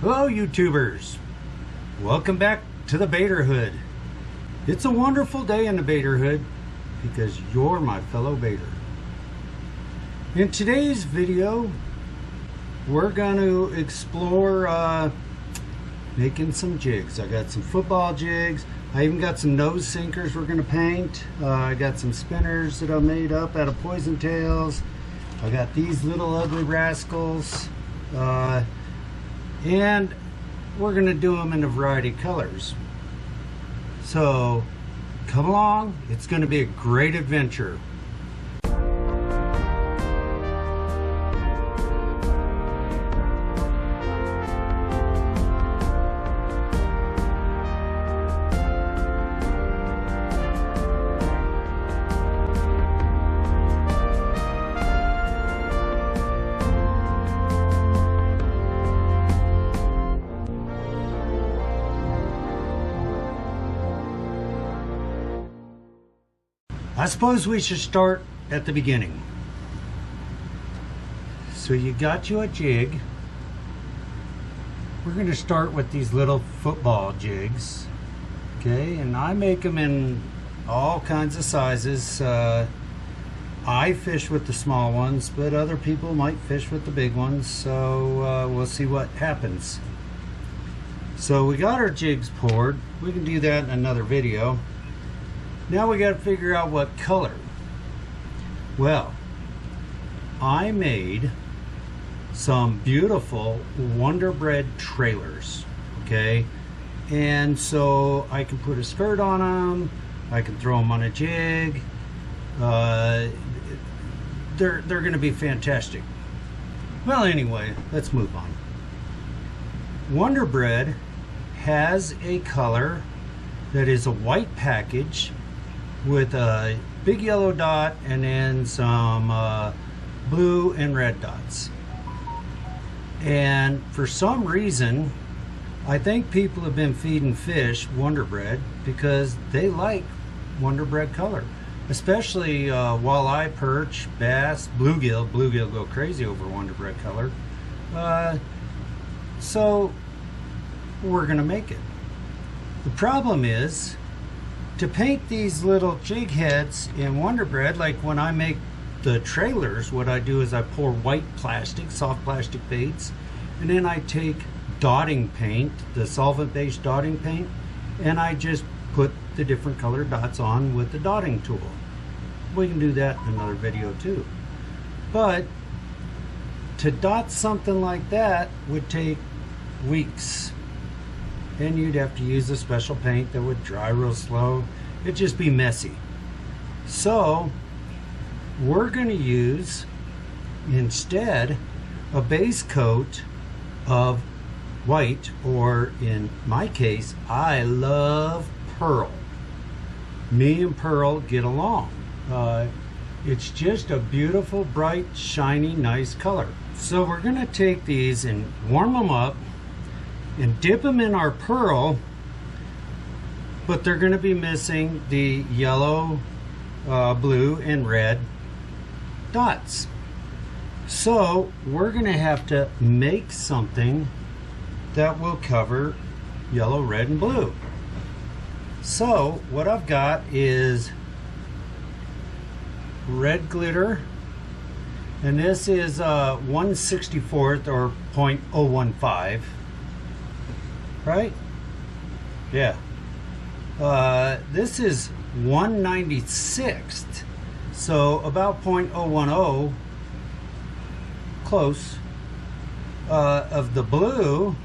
Hello YouTubers, welcome back to the Baiterhood. It's a wonderful day in the Baiterhood because you're my fellow baiter. In today's video we're going to explore making some jigs. I got some football jigs. I even got some nose sinkers we're going to paint. I got some spinners that I made up out of poison tails. I got these little ugly rascals. And we're going to do them in a variety of colors. So come along, it's going to be a great adventure. I suppose we should start at the beginning. So you got you a jig. We're going to start with these little football jigs. Okay, and I make them in all kinds of sizes. I fish with the small ones, but other people might fish with the big ones. So we'll see what happens. So we got our jigs poured. We can do that in another video. Now we got to figure out what color. Well, I made some beautiful Wonderbread trailers, okay? And so I can put a skirt on them, I can throw them on a jig. They're going to be fantastic. Well, anyway, let's move on. Wonderbread has a color that is a white package with a big yellow dot and then some blue and red dots. And for some reason, I think people have been feeding fish Wonderbread because they like Wonderbread color, especially walleye, perch, bass, bluegill. Bluegill go crazy over Wonderbread color. So we're gonna make it. The problem is, to paint these little jig heads in Wonderbread, like when I make the trailers, what I do is I pour white plastic, soft plastic baits, and then I take dotting paint, the solvent-based dotting paint, and I just put the different colored dots on with the dotting tool. We can do that in another video too. But to dot something like that would take weeks. And you'd have to use a special paint that would dry real slow. It'd just be messy. So we're going to use instead a base coat of white, or in my case, I love pearl. Me and pearl get along. It's just a beautiful, bright, shiny, nice color. So we're going to take these and warm them up and dip them in our pearl, but they're going to be missing the yellow, blue, and red dots. So we're going to have to make something that will cover yellow, red, and blue. So what I've got is red glitter, and this is 1/64 or 0.015. Right? Yeah. This is 1/96th, so about 0.010, close, of the blue,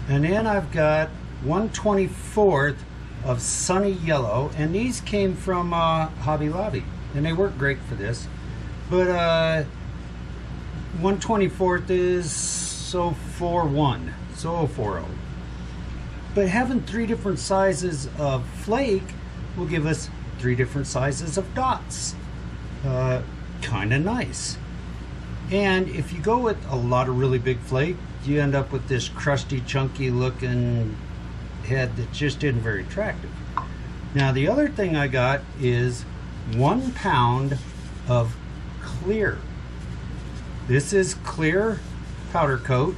and then I've got 1/24th of sunny yellow, and these came from Hobby Lobby, and they work great for this, but 1/24th is 041. So 040. But having three different sizes of flake will give us three different sizes of dots. Kind of nice. And if you go with a lot of really big flake, you end up with this crusty, chunky looking head that just isn't very attractive. Now the other thing I got is 1 pound of clear. This is clear powder coat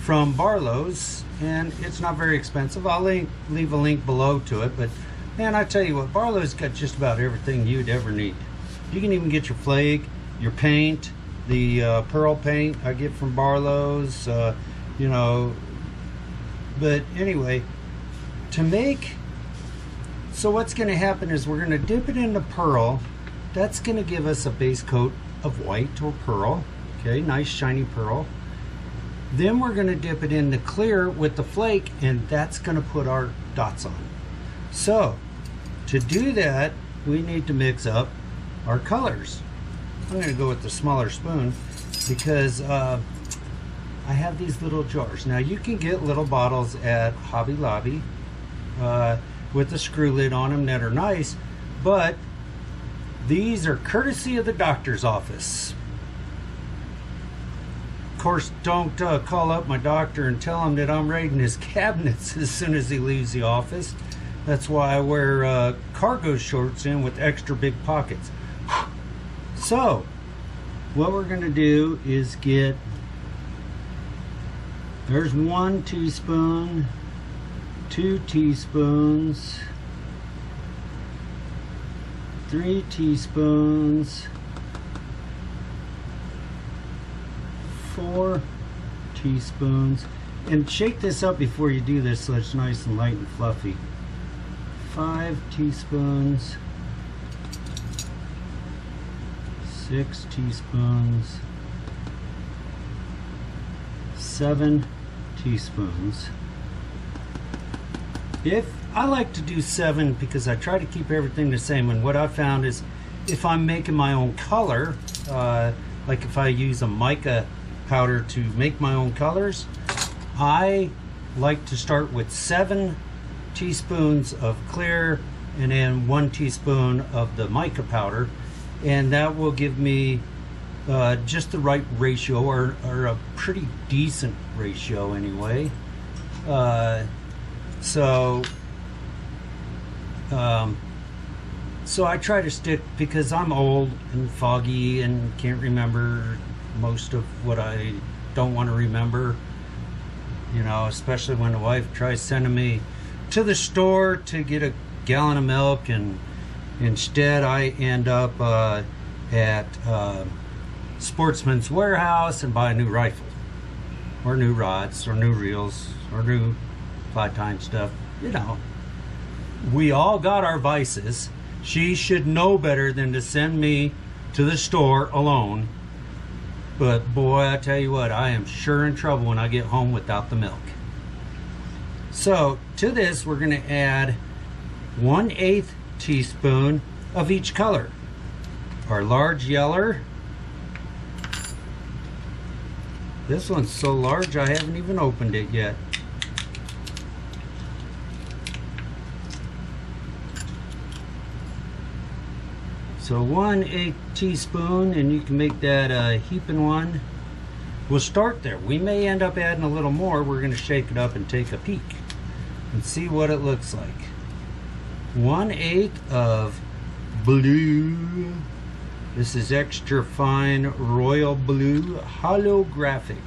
from Barlow's, and it's not very expensive. I'll leave a link below to it, but man, I tell you what, Barlow's got just about everything you'd ever need. You can even get your flake, your paint, the pearl paint I get from Barlow's, you know. But anyway, to make, so what's going to happen is we're going to dip it into pearl. That's going to give us a base coat of white or pearl. Okay, nice shiny pearl. Then we're going to dip it into clear with the flake, and that's going to put our dots on. So to do that, we need to mix up our colors. I'm going to go with the smaller spoon because I have these little jars. Now you can get little bottles at Hobby Lobby with a screw lid on them that are nice, but these are courtesy of the doctor's office. Of course, don't call up my doctor and tell him that I'm raiding his cabinets as soon as he leaves the office. That's why I wear cargo shorts in with extra big pockets. So what we're going to do is get, there's 1 teaspoon, 2 teaspoons, 3 teaspoons, 4 teaspoons, and shake this up before you do this so it's nice and light and fluffy. 5 teaspoons, 6 teaspoons, 7 teaspoons. If I like to do 7 because I try to keep everything the same, and what I found is if I'm making my own color, like if I use a mica powder to make my own colors, I like to start with 7 teaspoons of clear and then 1 teaspoon of the mica powder, and that will give me just the right ratio, or a pretty decent ratio anyway. So I try to stick, because I'm old and foggy and can't remember most of what I don't want to remember, you know, especially when the wife tries sending me to the store to get a gallon of milk, and instead I end up at Sportsman's Warehouse and buy a new rifle, or new rods, or new reels, or new 5-time stuff. You know, we all got our vices. She should know better than to send me to the store alone. But boy, I tell you what, I am sure in trouble when I get home without the milk. So to this, we're going to add 1/8 teaspoon of each color. Our large yeller. This one's so large I haven't even opened it yet. So 1/8 teaspoon, and you can make that a heaping one. We'll start there. We may end up adding a little more. We're going to shake it up and take a peek and see what it looks like. 1/8 of blue. This is extra fine royal blue holographic.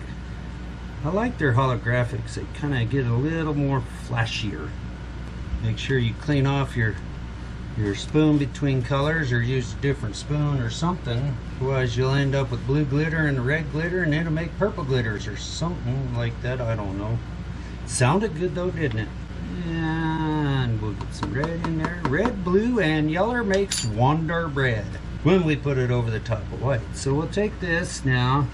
I like their holographics. They kind of get a little more flashier. Make sure you clean off your spoon between colors, or use a different spoon or something. Otherwise you'll end up with blue glitter and red glitter, and it'll make purple glitters or something like that. I don't know. Sounded good though, didn't it? And we'll get some red in there. Red, blue, and yeller makes Wonderbread when we put it over the top of white. So we'll take this now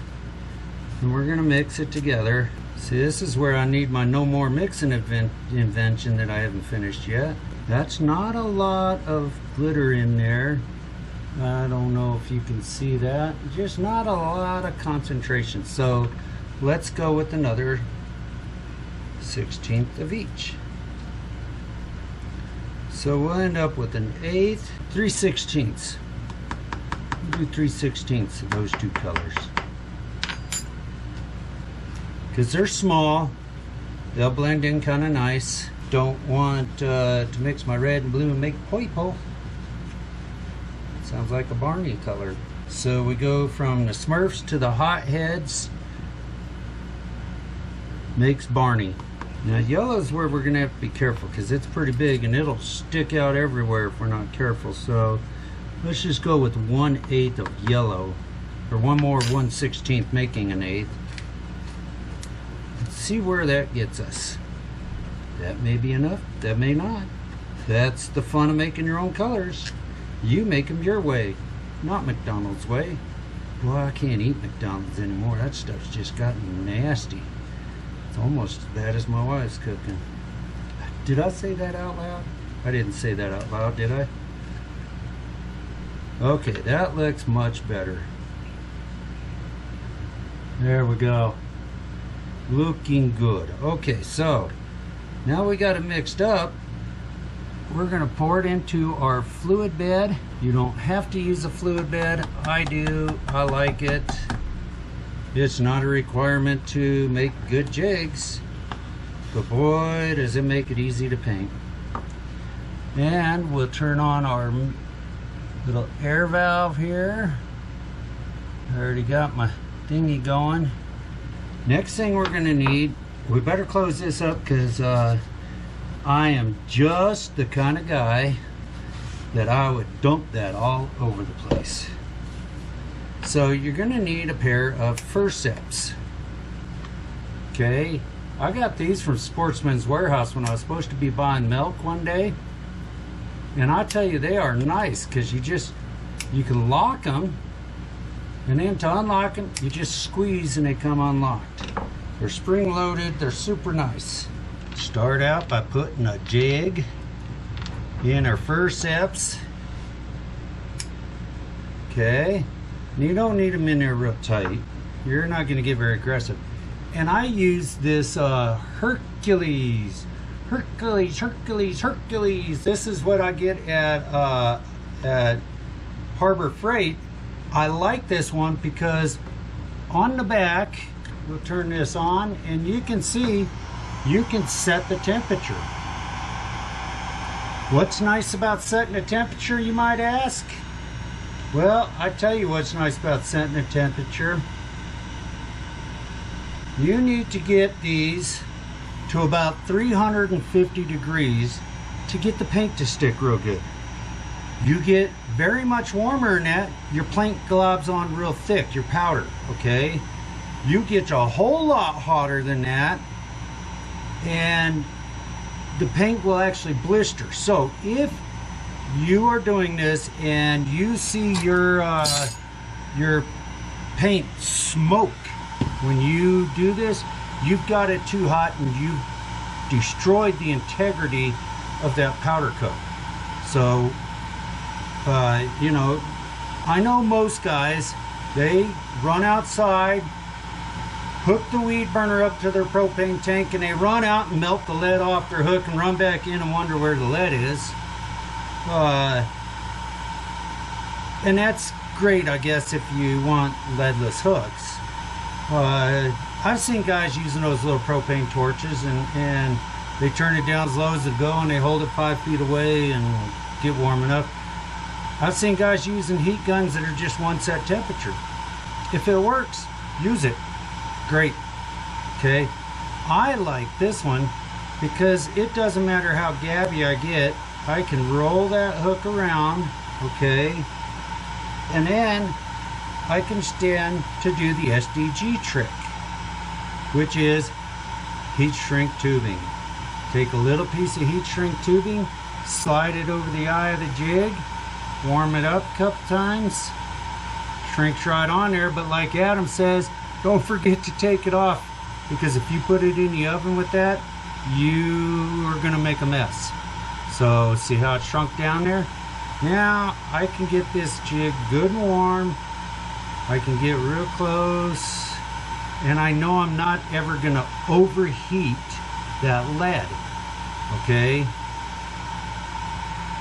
and we're gonna mix it together. See, this is where I need my no more mixing invention that I haven't finished yet. That's not a lot of glitter in there. I don't know if you can see that. Just not a lot of concentration. So let's go with another 1/16 of each. So we'll end up with an 1/8, 3/16. We'll do 3/16 of those two colors. Because they're small, they'll blend in kind of nice. Don't want to mix my red and blue and make purple. Sounds like a Barney color. So we go from the Smurfs to the hotheads. makes Barney. Now yellow is where we're gonna have to be careful because it's pretty big and it'll stick out everywhere if we're not careful. So let's just go with 1/8 of yellow, or one more 1/16, making an eighth. Let's see where that gets us. That may be enough, that may not. That's the fun of making your own colors. You make them your way, not McDonald's way. Well, I can't eat McDonald's anymore. That stuff's just gotten nasty. It's almost as bad as my wife's cooking. Did I say that out loud? I didn't say that out loud, did I? Okay, that looks much better. There we go. Looking good. Okay, so now we got it mixed up. We're gonna pour it into our fluid bed. You don't have to use a fluid bed. I do, I like it. It's not a requirement to make good jigs, but boy, does it make it easy to paint. And we'll turn on our little air valve here. I already got my thingy going. Next thing we're gonna need, we better close this up because I am just the kind of guy that I would dump that all over the place. So you're gonna need a pair of forceps. Okay, I got these from Sportsman's Warehouse when I was supposed to be buying milk one day. And I tell you, they are nice because you can lock them, and then to unlock them, you just squeeze and they come unlocked. They're spring loaded, they're super nice. Start out by putting a jig in our forceps. Okay. You don't need them in there real tight. You're not going to get very aggressive. And I use this Hercules. This is what I get at Harbor Freight. I like this one because on the back, we'll turn this on, and you can see you can set the temperature. What's nice about setting the temperature, you might ask? Well, I tell you what's nice about setting the temperature. You need to get these to about 350 degrees to get the paint to stick real good. You get very much warmer than that, your paint globs on real thick, your powder, okay? You get a whole lot hotter than that, and the paint will actually blister. So if you are doing this and you see your paint smoke when you do this, you've got it too hot and you've destroyed the integrity of that powder coat. So you know, I know most guys, they run outside, hook the weed burner up to their propane tank, and they run out and melt the lead off their hook and run back in and wonder where the lead is. And that's great, I guess, if you want leadless hooks. I've seen guys using those little propane torches, and they turn it down as low as it go, and they hold it 5 feet away and get warm enough. I've seen guys using heat guns that are just one set temperature. If it works, use it. Great. Okay. I like this one because it doesn't matter how gabby I get, I can roll that hook around, okay, and then I can stand to do the SDG trick, which is heat shrink tubing. Take a little piece of heat shrink tubing, slide it over the eye of the jig, warm it up a couple times, shrinks right on there, but like Adam says, don't forget to take it off, because if you put it in the oven with that, you are going to make a mess. So see how it shrunk down there? Now I can get this jig good and warm. I can get real close, and I know I'm not ever going to overheat that lead. Okay?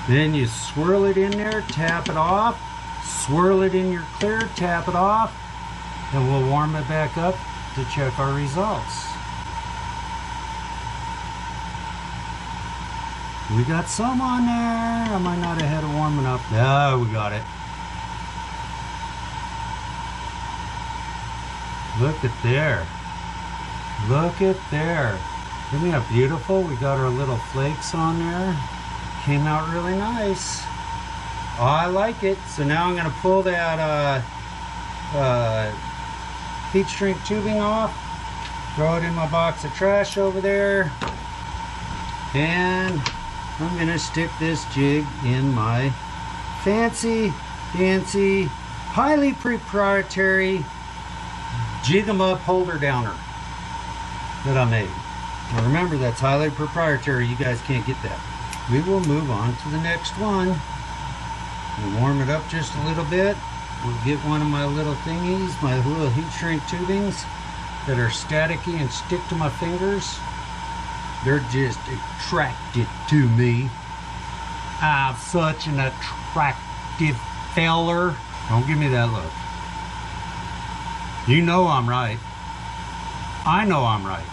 Then you swirl it in there, tap it off, swirl it in your clear, tap it off, and we'll warm it back up to check our results. We got some on there. I might not have had it warming up. No, we got it. Look at there. Look at there. Isn't that beautiful? We got our little flakes on there. Came out really nice. Oh, I like it. So now I'm going to pull that heat shrink tubing off. Throw it in my box of trash over there. And I'm going to stick this jig in my fancy, highly proprietary jig 'em up holder downer that I made. Now remember, that's highly proprietary. You guys can't get that. We will move on to the next one. We'll warm it up just a little bit. We'll get one of my little thingies, my little heat shrink tubings that are staticky and stick to my fingers. They're just attracted to me. I'm such an attractive feller. Don't give me that look. You know I'm right. I know I'm right.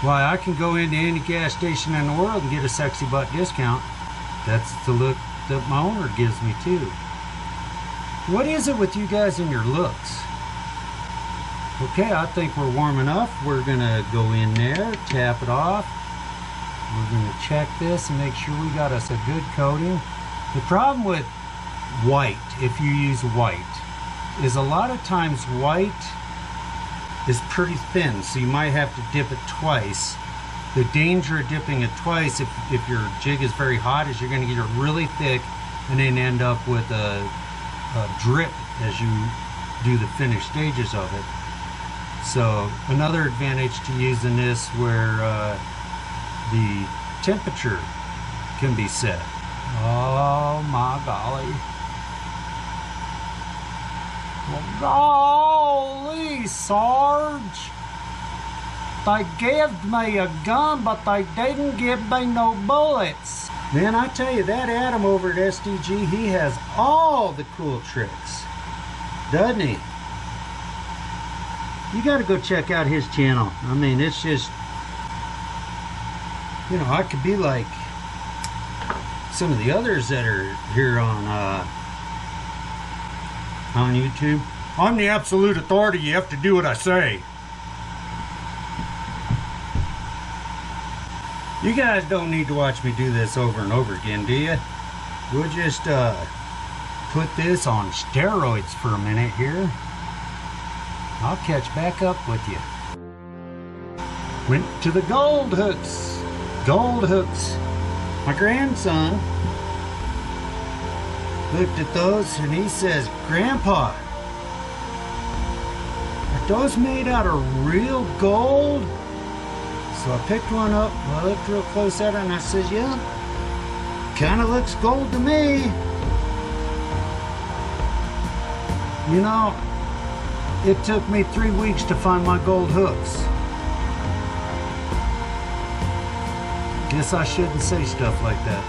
Why, I can go into any gas station in the world and get a sexy butt discount. That's the look that my owner gives me too. What is it with you guys and your looks? Okay, I think we're warm enough. We're gonna go in there, tap it off. We're gonna check this and make sure we got us a good coating. The problem with white, if you use white, is a lot of times white is pretty thin, so you might have to dip it twice. The danger of dipping it twice, if your jig is very hot, is you're going to get it really thick and then end up with a drip as you do the finished stages of it. So another advantage to using this where the temperature can be set. Oh my golly. Well, golly, Sarge. They gave me a gun, but they didn't give me no bullets. Man, I tell you, that Adam over at SDG, he has all the cool tricks, doesn't he? You got to go check out his channel. I mean, it's just, you know, I could be like some of the others that are here on YouTube. I'm the absolute authority. You have to do what I say. You guys don't need to watch me do this over and over again, do you? We'll just put this on steroids for a minute here. I'll catch back up with you. Went to the gold hooks. Gold hooks. My grandson looked at those and he says, "Grandpa, are those made out of real gold?" So I picked one up, I looked real close at it and I said, "Yeah, kind of looks gold to me." You know, it took me 3 weeks to find my gold hooks. Guess I shouldn't say stuff like that.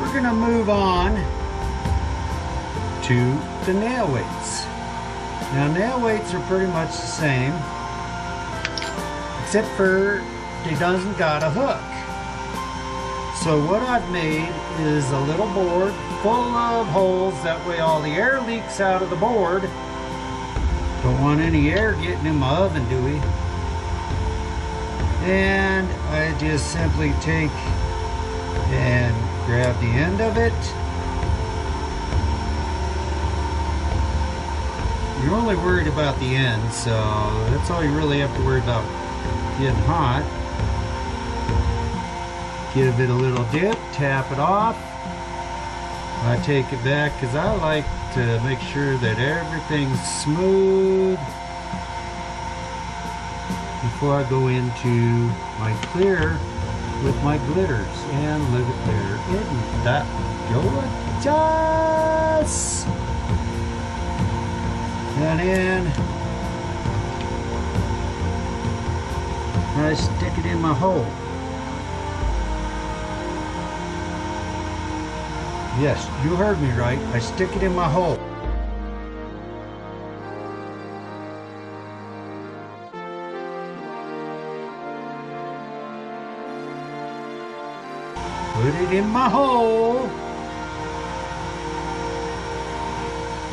We're going to move on to the nail weights. Now, nail weights are pretty much the same, except for they doesn't got a hook. So what I've made is a little board full of holes, that way all the air leaks out of the board. Don't want any air getting in my oven, do we? And I just simply take and grab the end of it. You're only worried about the end, so that's all you really have to worry about getting hot. Give it a little dip, tap it off. I take it back because I like to make sure that everything's smooth before I go into my clear with my glitters. And look at there, isn't that gorgeous? And then I stick it in my hole. Yes, you heard me right. I stick it in my hole. Put it in my hole.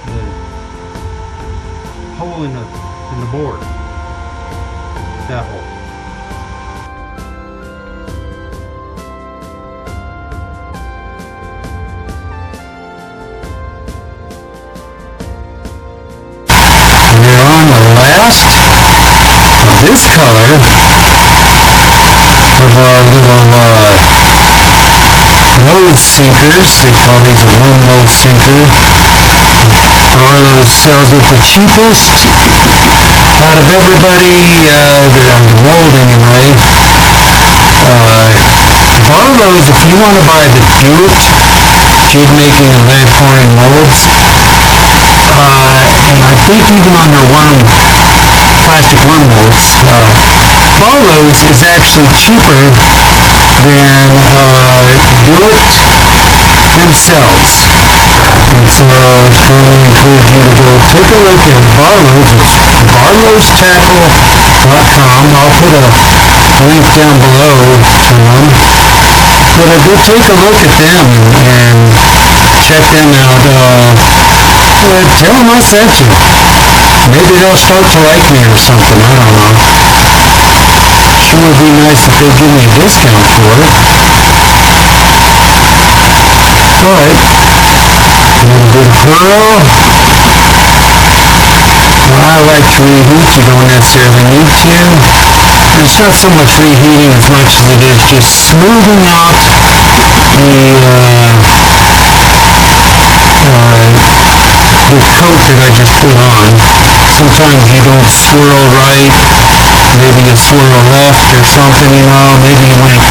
The hole in the board. That hole. This color of our little nose sinkers. They call these a one nose sinker. Barlow sells it the cheapest out of everybody that on the mold anyway. Barlow's, if you want to buy the Gillette jig making and lead pouring molds, and I think even on their plastic worm molds, Barlow's is actually cheaper than Gillette themselves. And so I strongly encourage you to go take a look at Barlow's. It's barlowstackle.com. I'll put a link down below to them. But go take a look at them and check them out. Tell them I sent you. Maybe they'll start to like me or something, I don't know. Sure would be nice if they give me a discount for it. Alright. A little bit of pearl. Well, I like to reheat, you don't necessarily need to. It's not so much reheating as much as it is just smoothing out the coat that I just put on. Sometimes you don't swirl right, maybe you swirl left or something, you know, maybe you went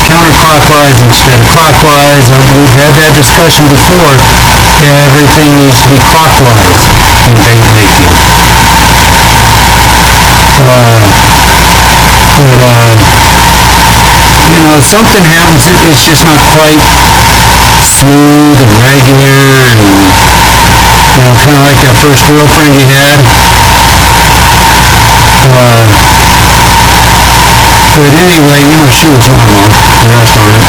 counterclockwise instead of clockwise. We've had that discussion before. Everything needs to be clockwise in bait making. You know, something happens, it's just not quite smooth and regular and, you know, kind of like that first girlfriend you had. But anyway, you know, she was normal. Rough on it.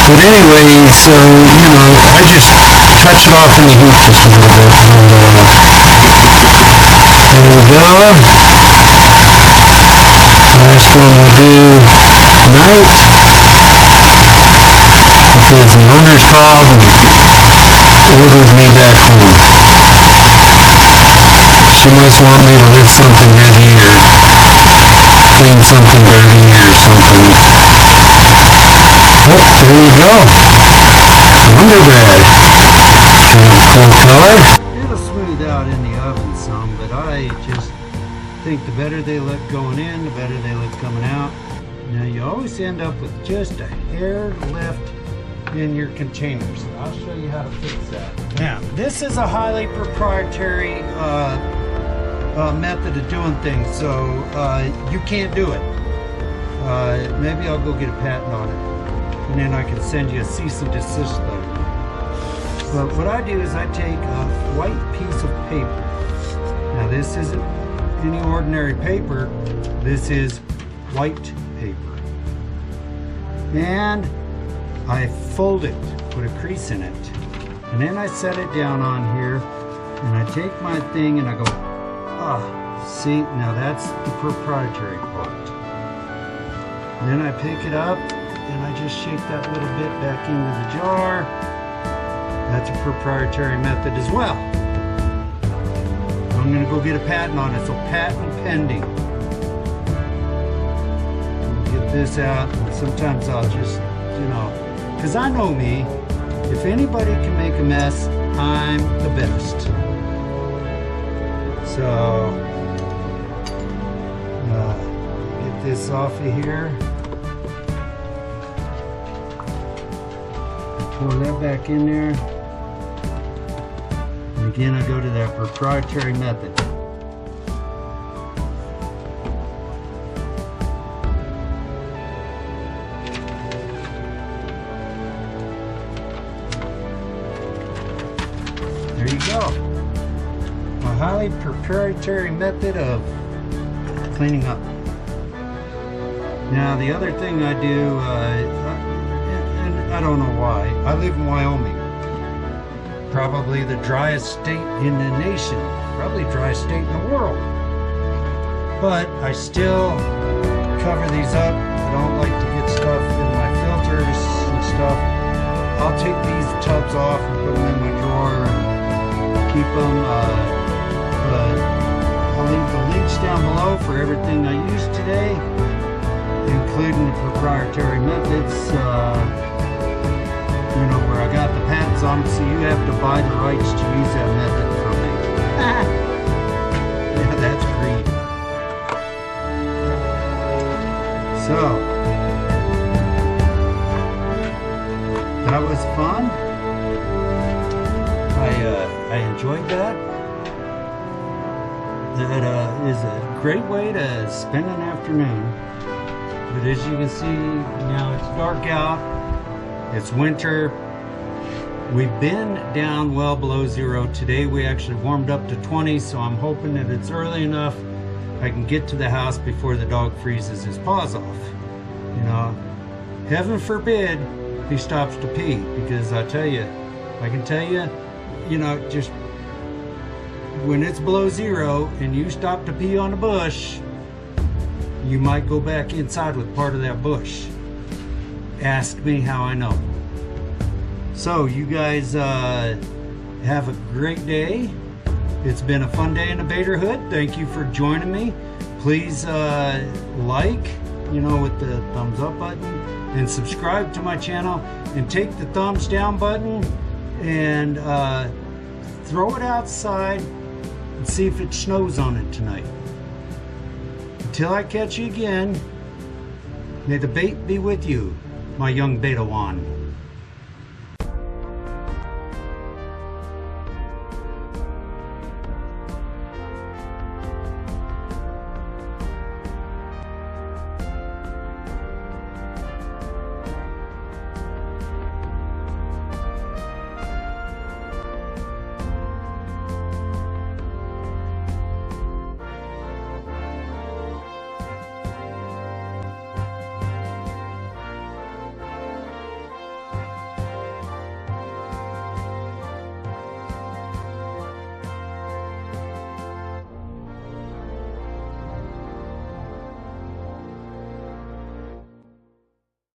But anyway, so, you know, I just touch it off in the heat just a little bit. And there we go. Last one we'll do tonight. Because the owner's called and ordered me back home. She must want me to lift something heavy or clean something dirty or something. Oh, there you go. Wonderbread. Cool color. It'll smooth out in the oven some, but I just think the better they look going in, the better they look coming out. Now you always end up with just a hair left in your containers. I'll show you how to fix that. Now, this is a highly proprietary method of doing things, so you can't do it. Maybe I'll go get a patent on it, and then I can send you a cease and desist letter. But what I do is I take a white piece of paper. Now this isn't any ordinary paper. This is white paper. And I fold it, put a crease in it. And then I set it down on here, and I take my thing and I go, see, now that's the proprietary part. And then I pick it up and I just shake that little bit back into the jar. That's a proprietary method as well. I'm going to go get a patent on it, so patent pending. We'll get this out, and sometimes I'll just, you know, because I know me, if anybody can make a mess, I'm the best. So, get this off of here. Pour that back in there. And again, I go to that proprietary method. There you go. A highly proprietary method of cleaning up. Now, the other thing I do, and I don't know why, I live in Wyoming. Probably the driest state in the nation. Probably the driest state in the world. But I still cover these up. I don't like to get stuff in my filters and stuff. I'll take these tubs off and put them in my drawer and keep them. I'll leave the links down below for everything I used today, including the proprietary methods. You know, where I got the patents on them, so you have to buy the rights to use that method from me. Yeah, that's greed. So, that was fun. I enjoyed that. That is a great way to spend an afternoon. But as you can see, now it's dark out. It's winter. We've been down well below zero. Today we actually warmed up to 20, so I'm hoping that it's early enough I can get to the house before the dog freezes his paws off. You know, heaven forbid he stops to pee, because I can tell you, you know, just when it's below zero and you stop to pee on a bush, you might go back inside with part of that bush. Ask me how I know. So you guys have a great day. It's been a fun day in the Baitarhood. Thank you for joining me. Please like, you know, with the thumbs up button, and subscribe to my channel, and take the thumbs down button and throw it outside and see if it snows on it tonight. Until I catch you again, may the bait be with you, my young Baitawan.